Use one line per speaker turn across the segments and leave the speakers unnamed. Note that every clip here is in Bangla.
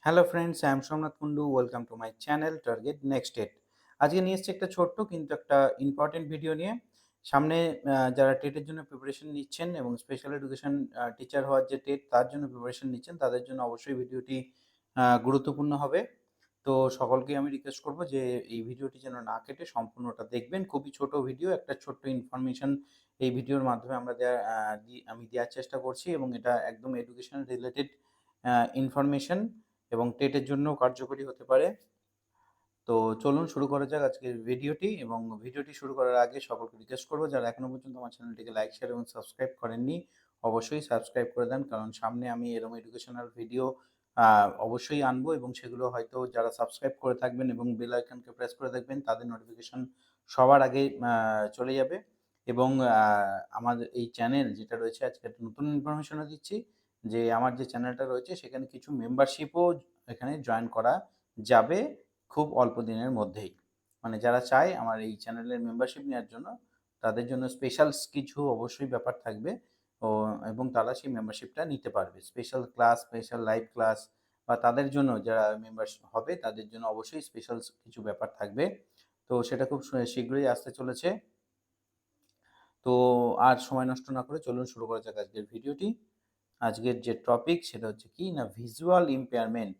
Hello friends, I am Somnath Kundu. Welcome to my channel target next date. আজকে নিয়ে এসেছি একটা ছোট্ট কিন্তু একটা ইম্পর্টেন্ট ভিডিও নিয়ে। সামনে যারা টেটের জন্য প্রিপারেশন নিচ্ছেন এবং স্পেশাল এডুকেশন টিচার হওয়ার যে টেট তার জন্য প্রিপারেশন নিচ্ছেন তাদের জন্য অবশ্যই ভিডিওটি গুরুত্বপূর্ণ হবে। তো সকলকেই আমি রিকোয়েস্ট করব যে এই ভিডিওটি যেন না কেটে সম্পূর্ণটা দেখবেন। খুবই ছোট ভিডিও, একটা ছোট্ট ইনফরমেশন এই ভিডিওর মাধ্যমে আমি দেওয়ার চেষ্টা করছি এবং এটা একদম এডুকেশন রিলেটেড ইনফরমেশন এবং টেটের জন্যও কার্যকরী হতে পারে। তো চলুন শুরু করা যাক আজকের ভিডিওটি। এবং ভিডিওটি শুরু করার আগে সকলকে রিকোয়েস্ট করব, যারা এখনো পর্যন্ত আমার চ্যানেলটিকে লাইক, শেয়ার এবং সাবস্ক্রাইব করেননি, অবশ্যই সাবস্ক্রাইব করে দেন। কারণ সামনে আমি এরকম এডুকেশনাল ভিডিও অবশ্যই আনবো এবং সেগুলো হয়তো যারা সাবস্ক্রাইব করে থাকবেন এবং বেল আইকনকে প্রেস করে দেখবেন তাদের নোটিফিকেশন সবার আগে চলে যাবে। এবং আমাদের এই চ্যানেল যেটা রয়েছে, আজকে একটা নতুন ইনফরমেশনও দিচ্ছি যে আমার যে চ্যানেলটা রয়েছে সেখানে কিছু মেম্বারশিপও এখানে জয়েন করা যাবে খুব অল্প দিনের মধ্যেই। মানে যারা চায় আমার এই চ্যানেলের মেম্বারশিপ নেওয়ার জন্য, তাদের জন্য স্পেশাল কিছু অবশ্যই ব্যাপার থাকবে ও এবং তারা সেই মেম্বারশিপটা নিতে পারবে। Special class, special live class বা তাদের জন্য যারা মেম্বার হবে তাদের জন্য অবশ্যই স্পেশাল কিছু ব্যাপার থাকবে। তো সেটা খুব শীঘ্রই আসতে চলেছে। তো আর সময় নষ্ট না করে চলুন শুরু করা যাক আজকের ভিডিওটি। আজকের যে টপিক সেটা হচ্ছে কি না, ভিজুয়াল ইম্পেয়ারমেন্ট।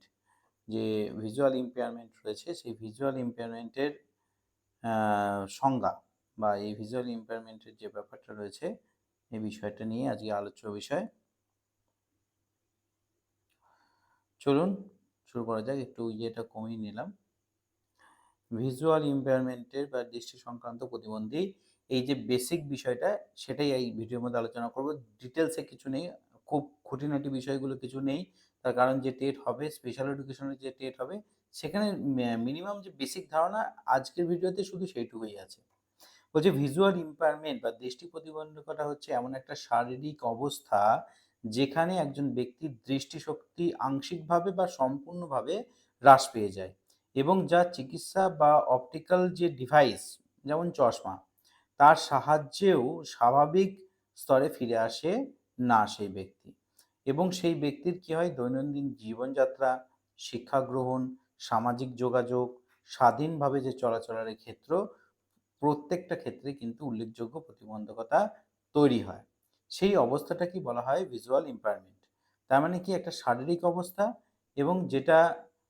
যে ভিজুয়াল ইম্পেয়ারমেন্ট রয়েছে সেই ভিজুয়াল ইম্পেয়ারমেন্টের সংজ্ঞা বা এই ভিজুয়াল ইম্পেয়ারমেন্টের যে ব্যাপারটা রয়েছে এই বিষয়টা নিয়ে আজকে আলোচ্য বিষয়। চলুন শুরু করা যাক। একটু ইয়েটা কমিয়ে নিলাম। ভিজুয়াল ইম্পেয়ারমেন্টের বা দৃষ্টি সংক্রান্ত প্রতিবন্ধী, এই যে বেসিক বিষয়টা সেটাই এই ভিডিওর মধ্যে আলোচনা করব। ডিটেলসে কিছু নেই, খুব খুঁটিনাটি বিষয়গুলো কিছু নেই। তার কারণ যে টেট হবে, স্পেশাল এডুকেশনের যে টেট হবে, সেখানে মিনিমাম যে বেসিক ধারণা আজকের ভিডিওতে শুধু সেইটুকুই আছে। বলছে ভিজুয়াল ইম্পেয়ারমেন্ট বা দৃষ্টি প্রতিবন্ধকতা হচ্ছে এমন একটা শারীরিক অবস্থা যেখানে একজন ব্যক্তির দৃষ্টিশক্তি আংশিকভাবে বা সম্পূর্ণভাবে হ্রাস পেয়ে যায় এবং যা চিকিৎসা বা অপটিক্যাল যে ডিভাইস, যেমন চশমা, তার সাহায্যেও স্বাভাবিক স্তরে ফিরে আসে না সেই ব্যক্তি। এবং সেই ব্যক্তির কি হয়, দৈনন্দিন জীবনযাত্রা, শিক্ষা গ্রহণ, সামাজিক যোগাযোগ, স্বাধীনভাবে যে চলাচলের ক্ষেত্র, প্রত্যেকটা ক্ষেত্রে কিন্তু উল্লেখযোগ্য প্রতিবন্ধকতা তৈরি হয়। সেই অবস্থাটাকে বলা হয় ভিজুয়াল ইম্পায়ারমেন্ট। তার মানে কি, একটা শারীরিক অবস্থা এবং যেটা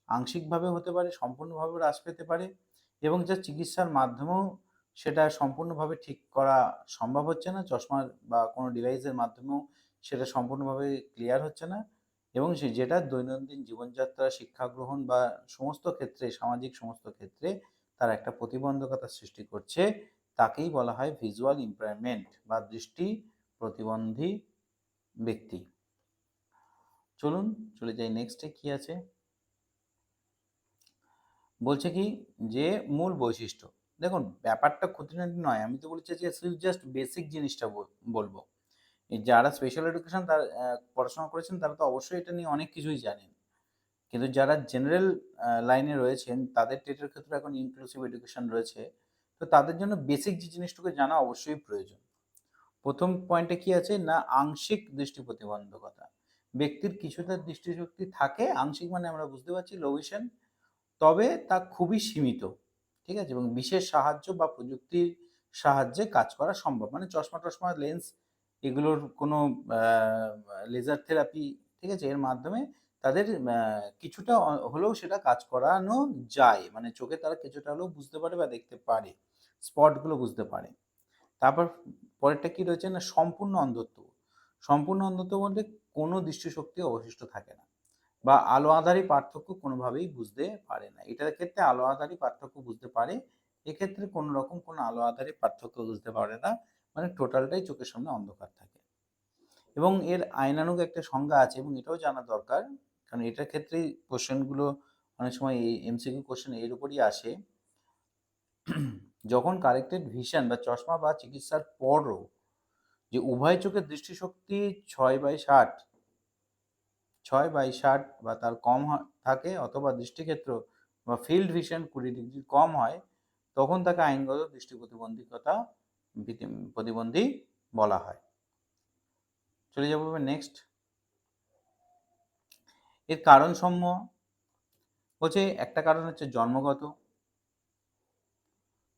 আংশিকভাবে হতে পারে, সম্পূর্ণভাবে হ্রাস পেতে পারে এবং যা চিকিৎসার মাধ্যমেও সেটা সম্পূর্ণভাবে ঠিক করা সম্ভব হচ্ছে না, চশমার বা কোনো ডিভাইসের মাধ্যমেও সেটা সম্পূর্ণভাবে ক্লিয়ার হচ্ছে না এবং যেটা দৈনন্দিন জীবনযাত্রা, শিক্ষা গ্রহণ বা সমস্ত ক্ষেত্রে, সামাজিক সমস্ত ক্ষেত্রে তার একটা প্রতিবন্ধকতা সৃষ্টি করছে, তাকেই বলা হয় ভিজুয়াল ইম্পেয়ারমেন্ট বা দৃষ্টি প্রতিবন্ধী ব্যক্তি। চলুন চলে যাই নেক্সটে কি আছে। বলছে কি যে মূল বৈশিষ্ট্য। দেখুন ব্যাপারটা খুঁটিনাটি নয়, আমি তো বলছি যে জাস্ট বেসিক জিনিসটা বলবো। এই যারা স্পেশাল এডুকেশন তার পড়াশোনা করেছেন তারা তো অবশ্যই এটা নিয়ে অনেক কিছুই জানেন। কিন্তু যারা জেনারেল লাইনে রয়েছেন তাদের টেটের ক্ষেত্রে এখন ইনক্লুসিভ এডুকেশন রয়েছে। তো তাদের জন্য বেসিক যে জিনিসটুকু জানা অবশ্যই প্রয়োজন। প্রথম পয়েন্টে কি আছে না, আংশিক দৃষ্টি প্রতিবন্ধকতা। ব্যক্তির কিছুটা দৃষ্টিশক্তি থাকে, আংশিক মানে আমরা বুঝতে পারছি লো ভিশন, তবে তা খুবই সীমিত। ঠিক আছে? এবং বিশেষ সাহায্য বা প্রযুক্তির সাহায্যে কাজ করা সম্ভব। মানে চশমা টশমা, লেন্স, এগুলোর কোনো লেজার থেরাপি, ঠিক আছে, এর মাধ্যমে তাদের কিছুটা হলেও সেটা কাজ করানো যায়। মানে চোখে তারা কিছুটা হলেও বুঝতে পারে বা দেখতে পারে, স্পটগুলো বুঝতে পারে। তারপর পরেরটা কি রয়েছে না, সম্পূর্ণ অন্ধত্ব। সম্পূর্ণ অন্ধত্ব বলতে কোনো দৃষ্টিশক্তি অবশিষ্ট থাকে না বা আলো আঁধারি পার্থক্য কোনোভাবেই বুঝতে পারে না। এটার ক্ষেত্রে আলো আঁধারি পার্থক্য বুঝতে পারে, এক্ষেত্রে কোনো রকম কোনো আলো আঁধারি পার্থক্য বুঝতে পারে না, মানে টোটালটাই চোখের সামনে অন্ধকার থাকে। এবং এর আইনানুগ একটা সংজ্ঞা আছে এবং এটাও জানা দরকার, কারণ এটার ক্ষেত্রেই কোশ্চেনগুলো অনেক সময় এই এমসিকিউ কোশ্চেন এর উপরই আসে। যখন কারেক্টেড ভিশন বা চশমা বা চিকিৎসার পরও যে উভয় চোখের দৃষ্টিশক্তি 6/60 6/60 বা তার কম থাকে অথবা দৃষ্টিক্ষেত্র বা ফিল্ড ভিশন 20 ডিগ্রি কম হয়, তখন তাকে আইনগত দৃষ্টি প্রতিবন্ধকতা প্রতিবন্ধী বলা হয়। চলে যাবো নেক্সট। এর কারণসমূহ বলছে একটা কারণ হচ্ছে জন্মগত,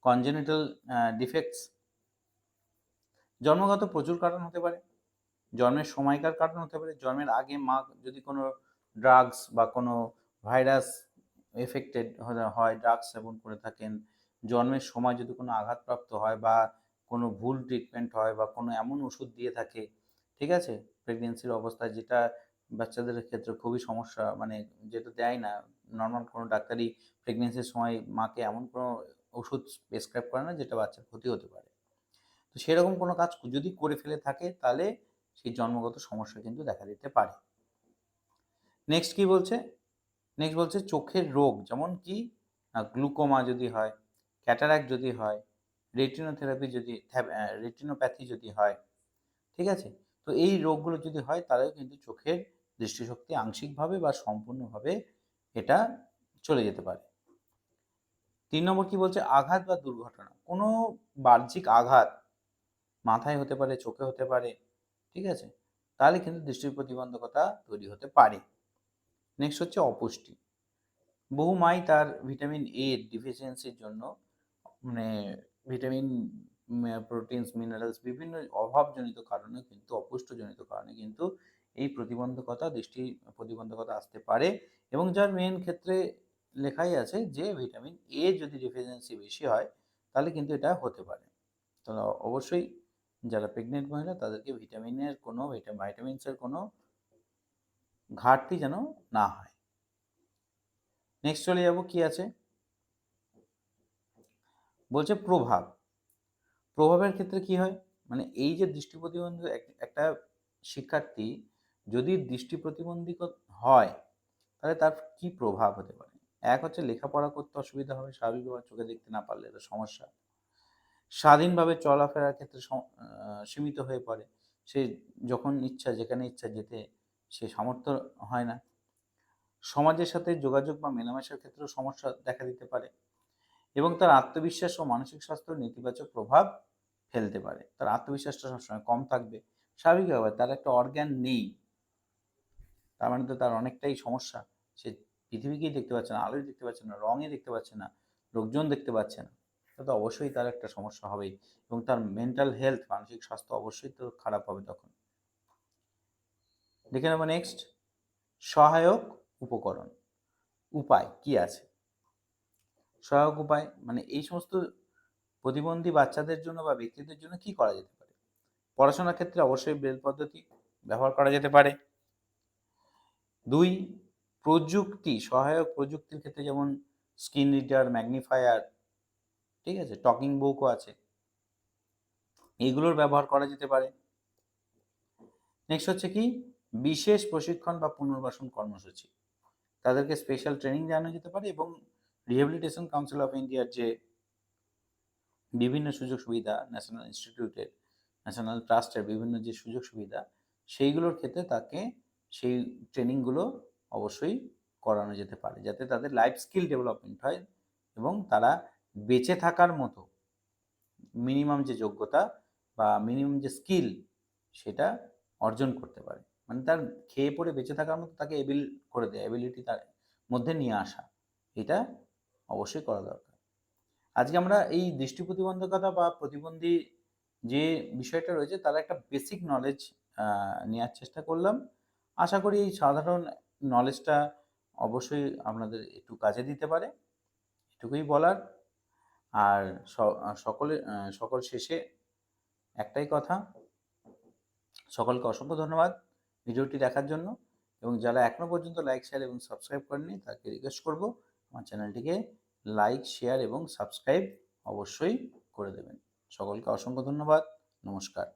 কনজেনিটাল ডিফেক্টস। জন্মগত প্রচুর কারণ হতে পারে, জন্মের সময়কার কারণ হতে পারে, জন্মের আগে মা যদি কোনো ড্রাগস বা কোনো ভাইরাস এফেক্টেড হয়, ড্রাগস সেবন করে থাকেন, জন্মের সময় যদি কোনো আঘাতপ্রাপ্ত হয় বা কোনো ভুল ট্রিটমেন্ট হয় বা কোনো এমন ওষুধ দিয়ে থাকে, ঠিক আছে, প্রেগনেন্সির অবস্থায়, যেটা বাচ্চাদের ক্ষেত্রে খুবই সমস্যা, মানে যেটা দেয় না নর্মাল কোনো ডাক্তারই প্রেগনেন্সির সময় মাকে এমন কোনো ওষুধ প্রেসক্রাইব করে না যেটা বাচ্চার ক্ষতি হতে পারে। তো সেরকম কোনো কাজ যদি করে ফেলে থাকে তাহলে সেই জন্মগত সমস্যা কিন্তু দেখা দিতে পারে। নেক্সট কি বলছে? নেক্সট বলছে চোখের রোগ, যেমন কি গ্লুকোমা যদি হয়, ক্যাটারাক্ট যদি হয়, রেটিনোথেরাপি যদি রেটিনোপ্যাথি যদি হয়, ঠিক আছে, তো এই রোগগুলো যদি হয় তাহলেও কিন্তু চোখের দৃষ্টিশক্তি আংশিকভাবে বা সম্পূর্ণভাবে এটা চলে যেতে পারে। 3 নম্বর কি বলছে? আঘাত বা দুর্ঘটনা। কোনো বাহ্যিক আঘাত মাথায় হতে পারে, চোখে হতে পারে, ঠিক আছে, তাহলে কিন্তু দৃষ্টির প্রতিবন্ধকতা তৈরি হতে পারে। নেক্সট হচ্ছে অপুষ্টি। বহু মাই তার ভিটামিন এ ডিফিসিয়েন্সির জন্য, মানে ভিটামিন, প্রোটিনস, মিনারেলস বিভিন্ন অভাবজনিত কারণে কিন্তু, অপুষ্টজনিত কারণে কিন্তু এই প্রতিবন্ধকতা, দৃষ্টি প্রতিবন্ধকতা আসতে পারে, এবং যার মেন ক্ষেত্রে লেখাই আছে যে ভিটামিন এ যদি ডেফিসিয়েন্সি বেশি হয় তাহলে কিন্তু এটা হতে পারে। তো অবশ্যই যারা প্রেগনেন্ট মহিলা তাদেরকে ভিটামিনের কোনো ভাইটামিনসের কোনো ঘাটতি যেন না হয়। নেক্সট চলে যাব, কি আছে বলছে প্রভাব। প্রভাবের ক্ষেত্রে কি হয়, মানে এই যে দৃষ্টি প্রতিবন্ধী একটা শিক্ষার্থী যদি দৃষ্টি প্রতিবন্ধী হয় তাহলে তার কি প্রভাব হতে পারে? এক হচ্ছে লেখাপড়া করতে অসুবিধা হবে, স্বাভাবিকভাবে চোখে দেখতে না পারলে এটা সমস্যা। স্বাধীনভাবে চলাফেরার ক্ষেত্রে সীমিত হয়ে পড়ে, সে যখন ইচ্ছা যেখানে ইচ্ছা যেতে সে সামর্থ্য হয় না। সমাজের সাথে যোগাযোগ বা মেলামেশার ক্ষেত্রেও সমস্যা দেখা দিতে পারে, এবং তার আত্মবিশ্বাস ও মানসিক স্বাস্থ্যের নেতিবাচক প্রভাব ফেলতে পারে। তার আত্মবিশ্বাসটা সবসময় কম থাকবে, স্বাভাবিকভাবে তার একটা অর্গান নেই, তার মানে তো তার অনেকটাই সমস্যা। সে পৃথিবীকেই দেখতে পাচ্ছে না, আলোই দেখতে পাচ্ছে না, রঙই দেখতে পাচ্ছে না, লোকজন দেখতে পাচ্ছে না, তো অবশ্যই তার একটা সমস্যা হবেই, এবং তার মেন্টাল হেলথ, মানসিক স্বাস্থ্য অবশ্যই তো খারাপ হবে তখন। দেখে নেব নেক্সট, সহায়ক উপকরণ, উপায় কি আছে? সহায়ক উপায় মানে এই সমস্ত প্রতিবন্ধী বাচ্চাদের জন্য বা ব্যক্তিদের জন্য কি করা যেতে পারে? পড়াশোনার ক্ষেত্রে অবশ্যই ব্রেল পদ্ধতি ব্যবহার করা যেতে পারে। 2, প্রযুক্তি, সহায়ক প্রযুক্তির ক্ষেত্রে যেমন স্ক্রিন রিডার, ম্যাগনিফায়ার, ঠিক আছে, টকিং বুকও আছে, এইগুলোর ব্যবহার করা যেতে পারে। নেক্সট হচ্ছে কি, বিশেষ প্রশিক্ষণ বা পুনর্বাসন কর্মসূচি, তাদেরকে স্পেশাল ট্রেনিং জানানো যেতে পারে, এবং রিহ্যাবিলিটেশন কাউন্সিল অফ ইন্ডিয়ার যে বিভিন্ন সুযোগ সুবিধা, ন্যাশনাল ইনস্টিটিউটের, ন্যাশনাল ট্রাস্টের বিভিন্ন যে সুযোগ সুবিধা, সেইগুলোর ক্ষেত্রে তাকে সেই ট্রেনিংগুলো অবশ্যই করানো যেতে পারে, যাতে তাদের লাইফ স্কিল ডেভেলপমেন্ট হয় এবং তারা বেঁচে থাকার মতো মিনিমাম যে যোগ্যতা বা মিনিমাম যে স্কিল সেটা অর্জন করতে পারে, মানে তার খেয়ে পড়ে বেঁচে থাকার মতো তাকে এবিল করে দেয়, এবিলিটি তার মধ্যে নিয়ে আসা, এটা অবশ্যই করা দরকার। আজকে আমরা এই দৃষ্টি প্রতিবন্ধকতা বা প্রতিবন্ধী যে বিষয়টা রয়েছে তার একটা বেসিক নলেজ নেওয়ার চেষ্টা করলাম। আশা করি এই সাধারণ নলেজটা অবশ্যই আপনাদের একটু কাজে দিতে পারে, এটুকুই বলার। আর সকল শেষে একটাই কথা, সকলকে অসংখ্য ধন্যবাদ ভিডিওটি দেখার জন্য, এবং যারা এখনো পর্যন্ত লাইক, শেয়ার এবং সাবস্ক্রাইব করেননি তাকে রিকোয়েস্ট করব আমার চ্যানেলটিকে লাইক, শেয়ার এবং সাবস্ক্রাইব অবশ্যই করে দেবেন। সকলকে অসংখ্য ধন্যবাদ। নমস্কার।